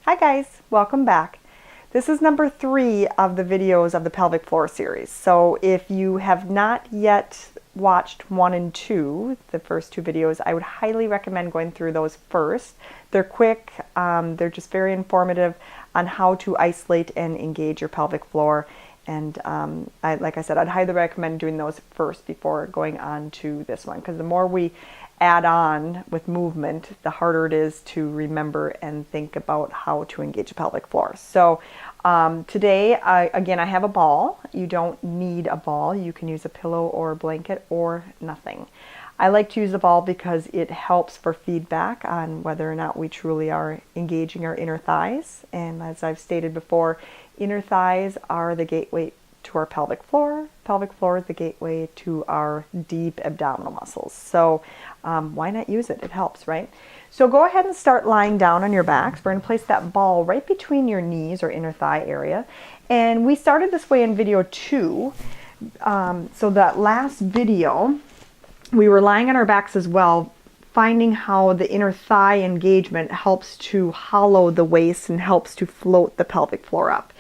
Hi guys, welcome back. This is number 3 of the videos of the pelvic floor series. So if you have not yet watched 1 and 2, the first 2 videos, I would highly recommend going through those first. They're quick, they're just very informative on how to isolate and engage your pelvic floor. And like I said, I'd highly recommend doing those first before going on to this one, because the more we add on with movement, the harder it is to remember and think about how to engage the pelvic floor. So today, again, I have a ball. You don't need a ball. You can use a pillow or a blanket or nothing. I like to use the ball because it helps for feedback on whether or not we truly are engaging our inner thighs. And as I've stated before, inner thighs are the gateway to our pelvic floor. Pelvic floor is the gateway to our deep abdominal muscles. So why not use it? It helps, right? So go ahead and start lying down on your backs. We're going to place that ball right between your knees or inner thigh area. And we started this way in video 2. So that last video, we were lying on our backs as well, finding how the inner thigh engagement helps to hollow the waist and helps to float the pelvic floor up.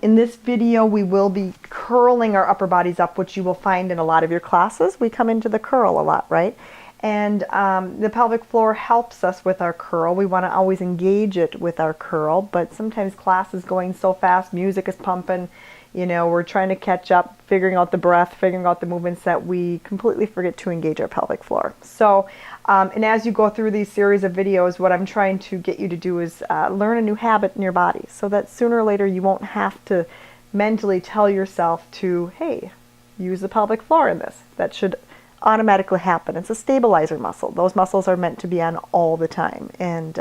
In this video, we will be curling our upper bodies up, which you will find in a lot of your classes. We come into the curl a lot, right? And the pelvic floor helps us with our curl. We want to always engage it with our curl, but sometimes class is going so fast, music is pumping, you know, we're trying to catch up, figuring out the breath, figuring out the movements, that we completely forget to engage our pelvic floor. So, and as you go through these series of videos, what I'm trying to get you to do is learn a new habit in your body, so that sooner or later you won't have to mentally tell yourself to, hey, use the pelvic floor in this. That should automatically happen. It's a stabilizer muscle. Those muscles are meant to be on all the time. And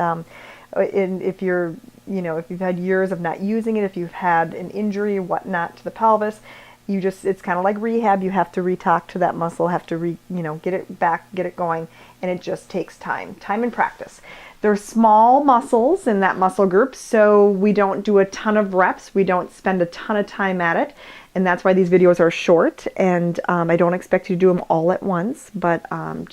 if you're, you know, if you've had years of not using it, if you've had an injury, whatnot to the pelvis, you just, it's kind of like rehab. You have to re-talk to that muscle, have to get it back, get it going, and it just takes time and practice. They're small muscles in that muscle group, so we don't do a ton of reps. We don't spend a ton of time at it, and that's why these videos are short. And I don't expect you to do them all at once, but it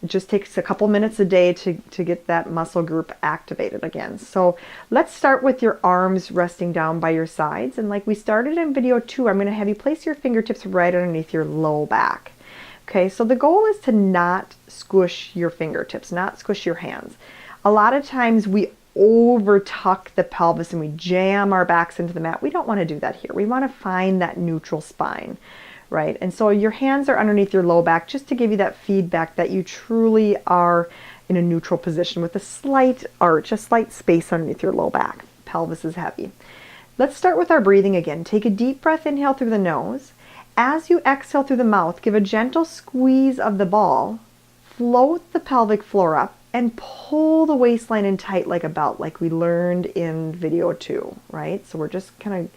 just takes a couple minutes a day to get that muscle group activated again. So let's start with your arms resting down by your sides. And like we started in video 2, I'm going to have you place your fingertips right underneath your low back. Okay, so the goal is to not squish your fingertips, not squish your hands. A lot of times we over tuck the pelvis and we jam our backs into the mat. We don't want to do that here. We want to find that neutral spine, right? And so your hands are underneath your low back, just to give you that feedback that you truly are in a neutral position with a slight arch, a slight space underneath your low back. Pelvis is heavy. Let's start with our breathing again. Take a deep breath, inhale through the nose. As you exhale through the mouth, give a gentle squeeze of the ball, float the pelvic floor up, and pull the waistline in tight like a belt, like we learned in video 2, right? So we're just kind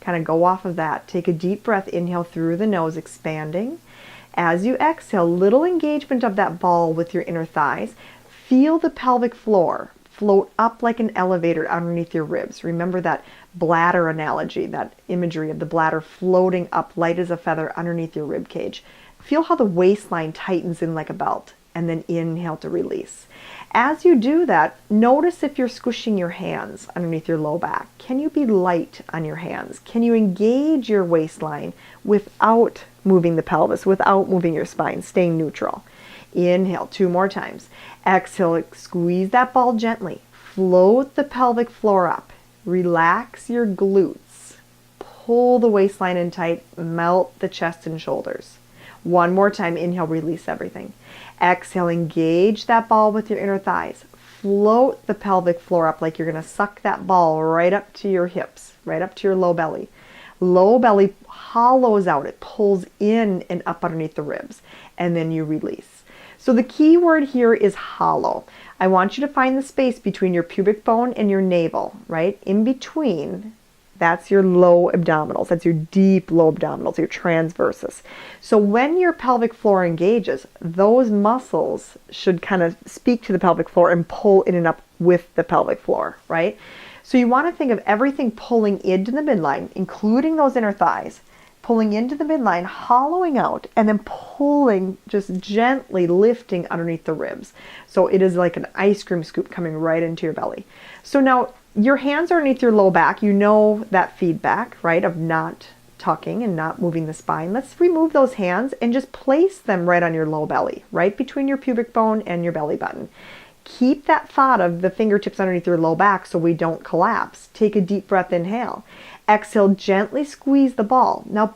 of go off of that. Take a deep breath, inhale through the nose, expanding. As you exhale, little engagement of that ball with your inner thighs. Feel the pelvic floor float up like an elevator underneath your ribs. Remember that bladder analogy, that imagery of the bladder floating up light as a feather underneath your rib cage. Feel how the waistline tightens in like a belt, and then inhale to release. As you do that, notice if you're squishing your hands underneath your low back. Can you be light on your hands? Can you engage your waistline without moving the pelvis, without moving your spine, staying neutral? Inhale 2 more times. Exhale, squeeze that ball gently. Float the pelvic floor up. Relax your glutes. Pull the waistline in tight. Melt the chest and shoulders. 1 more time. Inhale, release everything. Exhale, engage that ball with your inner thighs. Float the pelvic floor up like you're going to suck that ball right up to your hips, right up to your low belly. Low belly hollows out. It pulls in and up underneath the ribs, and then you release. So the key word here is hollow. I want you to find the space between your pubic bone and your navel, right? In between, that's your low abdominals. That's your deep low abdominals, your transversus. So when your pelvic floor engages, those muscles should kind of speak to the pelvic floor and pull in and up with the pelvic floor, right? So you want to think of everything pulling into the midline, including those inner thighs, pulling into the midline, hollowing out, and then pulling, just gently lifting underneath the ribs. So it is like an ice cream scoop coming right into your belly. So now your hands are underneath your low back. You know that feedback, right, of not tucking and not moving the spine. Let's remove those hands and just place them right on your low belly, right between your pubic bone and your belly button. Keep that thought of the fingertips underneath your low back so we don't collapse. Take a deep breath, inhale. Exhale, gently squeeze the ball. Now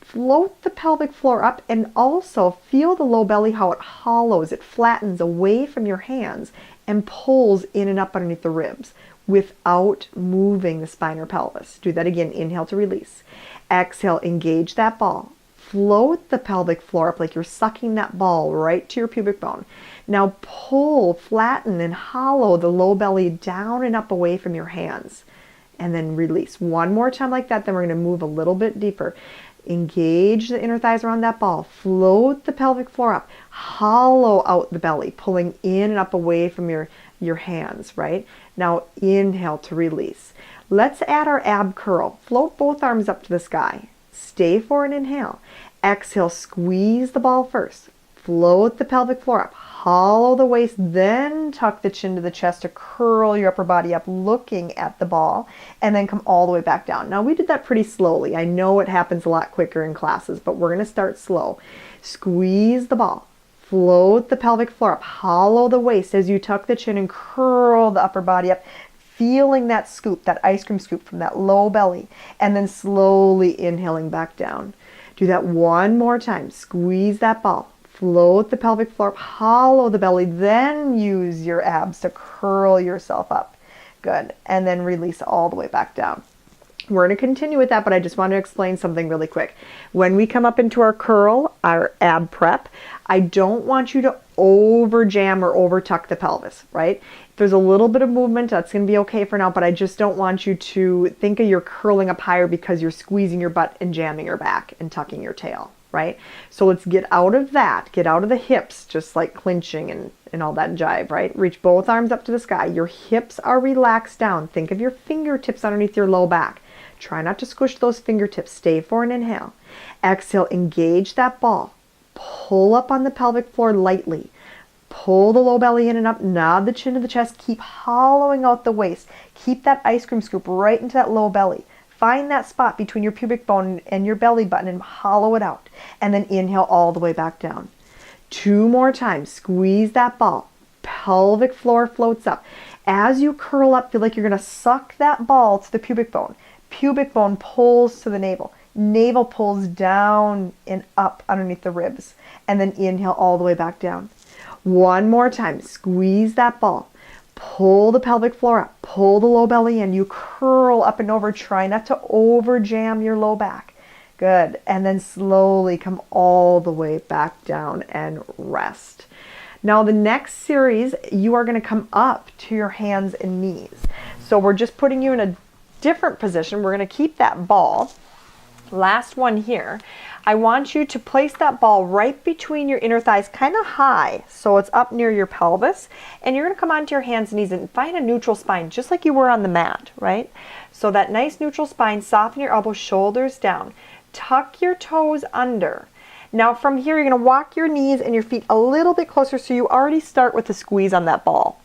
float the pelvic floor up and also feel the low belly, how it hollows, it flattens away from your hands and pulls in and up underneath the ribs without moving the spine or pelvis. Do that again. Inhale to release. Exhale, engage that ball. Float the pelvic floor up like you're sucking that ball right to your pubic bone. Now pull, flatten, and hollow the low belly down and up away from your hands. And then release. One more time like that, then we're going to move a little bit deeper. Engage the inner thighs around that ball. Float the pelvic floor up. Hollow out the belly, pulling in and up away from your hands, right? Now inhale to release. Let's add our ab curl. Float both arms up to the sky. Stay for an inhale. Exhale, squeeze the ball first. Float the pelvic floor up. Hollow the waist, then tuck the chin to the chest to curl your upper body up, looking at the ball, and then come all the way back down. Now we did that pretty slowly. I know it happens a lot quicker in classes, but we're going to start slow. Squeeze the ball. Float the pelvic floor up. Hollow the waist as you tuck the chin and curl the upper body up, feeling that scoop, that ice cream scoop from that low belly, and then slowly inhaling back down. Do that one more time. Squeeze that ball. Float the pelvic floor up, hollow the belly, then use your abs to curl yourself up. Good. And then release all the way back down. We're going to continue with that, but I just want to explain something really quick. When we come up into our curl, our ab prep, I don't want you to over jam or over tuck the pelvis, right? If there's a little bit of movement, that's going to be okay for now, but I just don't want you to think of your curling up higher because you're squeezing your butt and jamming your back and tucking your tail. Right? So let's get out of that, get out of the hips, just like clinching and all that jive, right? Reach both arms up to the sky. Your hips are relaxed down. Think of your fingertips underneath your low back. Try not to squish those fingertips. Stay for an inhale. Exhale, engage that ball. Pull up on the pelvic floor lightly. Pull the low belly in and up. Nod the chin to the chest. Keep hollowing out the waist. Keep that ice cream scoop right into that low belly. Find that spot between your pubic bone and your belly button and hollow it out. And then inhale all the way back down. 2 more times. Squeeze that ball. Pelvic floor floats up. As you curl up, feel like you're going to suck that ball to the pubic bone. Pubic bone pulls to the navel. Navel pulls down and up underneath the ribs. And then inhale all the way back down. One more time. Squeeze that ball. Pull the pelvic floor up, pull the low belly in. You curl up and over. Try not to over jam your low back. Good. And then slowly come all the way back down and rest. Now the next series, you are going to come up to your hands and knees. So we're just putting you in a different position. We're going to keep that ball. Last one here. I want you to place that ball right between your inner thighs, kind of high, so it's up near your pelvis. And you're going to come onto your hands and knees and find a neutral spine, just like you were on the mat, right? So that nice neutral spine, soften your elbows, shoulders down. Tuck your toes under. Now from here, you're going to walk your knees and your feet a little bit closer, so you already start with a squeeze on that ball.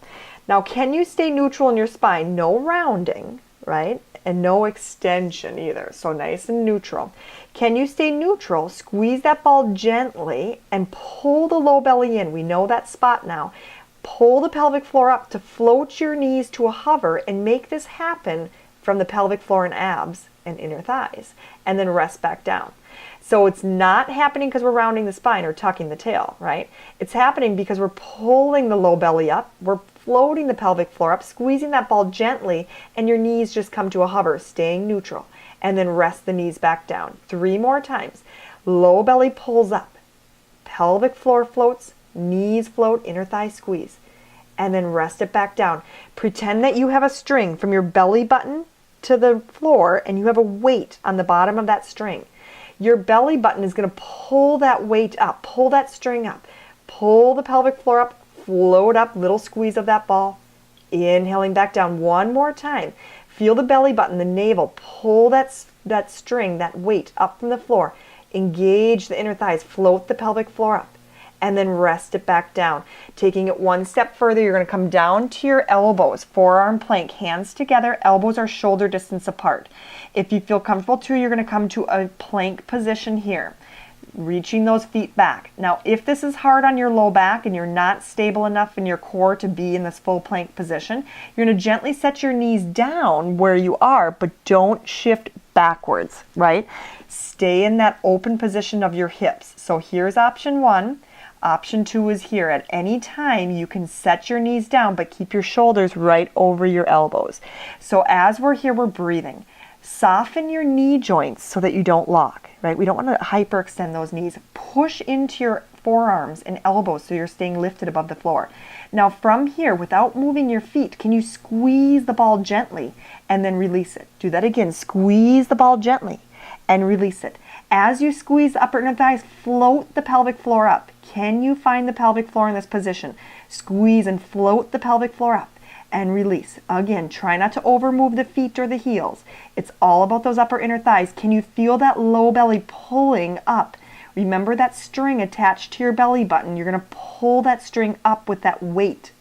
Now, can you stay neutral in your spine? No rounding, right? And no extension either, so nice and neutral. Can you stay neutral? Squeeze that ball gently and pull the low belly in. We know that spot now. Pull the pelvic floor up to float your knees to a hover and make this happen from the pelvic floor and abs and inner thighs, and then rest back down. So it's not happening because we're rounding the spine or tucking the tail, right? It's happening because we're pulling the low belly up, we're floating the pelvic floor up, squeezing that ball gently, and your knees just come to a hover, staying neutral, and then rest the knees back down. 3 more times. Low belly pulls up, pelvic floor floats, knees float, inner thigh squeeze, and then rest it back down. Pretend that you have a string from your belly button to the floor, and you have a weight on the bottom of that string. Your belly button is going to pull that weight up, pull that string up, pull the pelvic floor up, float up, little squeeze of that ball, inhaling back down. 1 more time. Feel the belly button, the navel, pull that string, that weight up from the floor. Engage the inner thighs, float the pelvic floor up, and then rest it back down. Taking it one step further, you're going to come down to your elbows, forearm plank, hands together, elbows are shoulder distance apart. If you feel comfortable too, you're going to come to a plank position here, reaching those feet back. Now, if this is hard on your low back and you're not stable enough in your core to be in this full plank position, you're going to gently set your knees down where you are, but don't shift backwards, right? Stay in that open position of your hips. So here's option one. Option two is here. At any time, you can set your knees down, but keep your shoulders right over your elbows. So as we're here, we're breathing. Soften your knee joints so that you don't lock, right? We don't want to hyperextend those knees. Push into your forearms and elbows so you're staying lifted above the floor. Now from here, without moving your feet, can you squeeze the ball gently and then release it? Do that again. Squeeze the ball gently and release it. As you squeeze the upper inner thighs, float the pelvic floor up. Can you find the pelvic floor in this position? Squeeze and float the pelvic floor up and release. Again, try not to overmove the feet or the heels. It's all about those upper inner thighs. Can you feel that low belly pulling up? Remember that string attached to your belly button. You're going to pull that string up with that weight,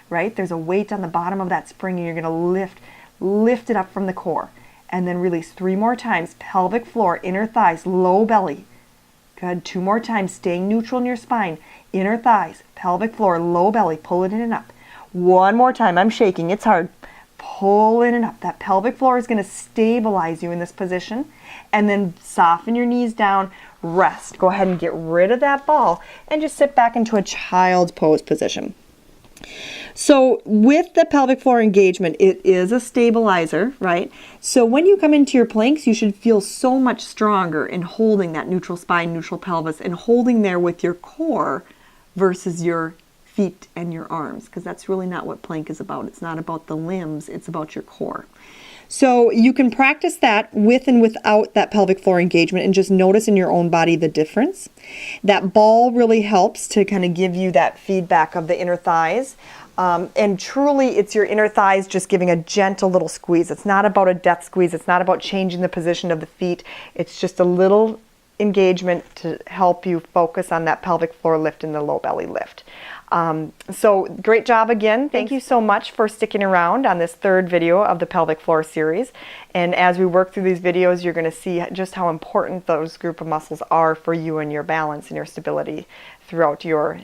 right? There's a weight on the bottom of that spring and you're going to lift it up from the core. And then release 3 more times. Pelvic floor, inner thighs, low belly. Good. 2 more times, staying neutral in your spine. Inner thighs, pelvic floor, low belly. Pull it in and up. 1 more time. I'm shaking. It's hard. Pull in and up. That pelvic floor is going to stabilize you in this position. And then soften your knees down. Rest. Go ahead and get rid of that ball and just sit back into a child's pose position. So with the pelvic floor engagement, it is a stabilizer, right? So when you come into your planks, you should feel so much stronger in holding that neutral spine, neutral pelvis, and holding there with your core versus your feet and your arms, because that's really not what plank is about. It's not about the limbs, it's about your core. So you can practice that with and without that pelvic floor engagement and just notice in your own body the difference. That ball really helps to kind of give you that feedback of the inner thighs. And truly, it's your inner thighs just giving a gentle little squeeze. It's not about a death squeeze. It's not about changing the position of the feet. It's just a little engagement to help you focus on that pelvic floor lift and the low belly lift. So great job again. Thank you so much for sticking around on this 3rd video of the pelvic floor series. And as we work through these videos, you're going to see just how important those group of muscles are for you and your balance and your stability throughout your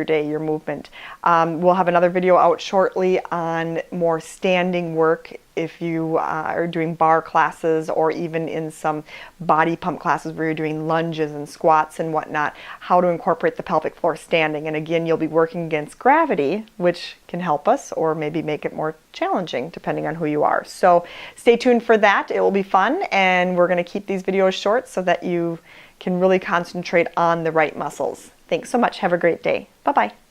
day, your movement. We'll have another video out shortly on more standing work if you are doing bar classes or even in some body pump classes where you're doing lunges and squats and whatnot, how to incorporate the pelvic floor standing. And again, you'll be working against gravity, which can help us or maybe make it more challenging depending on who you are. So stay tuned for that. It will be fun, and we're going to keep these videos short so that you can really concentrate on the right muscles. Thanks so much. Have a great day. Bye-bye.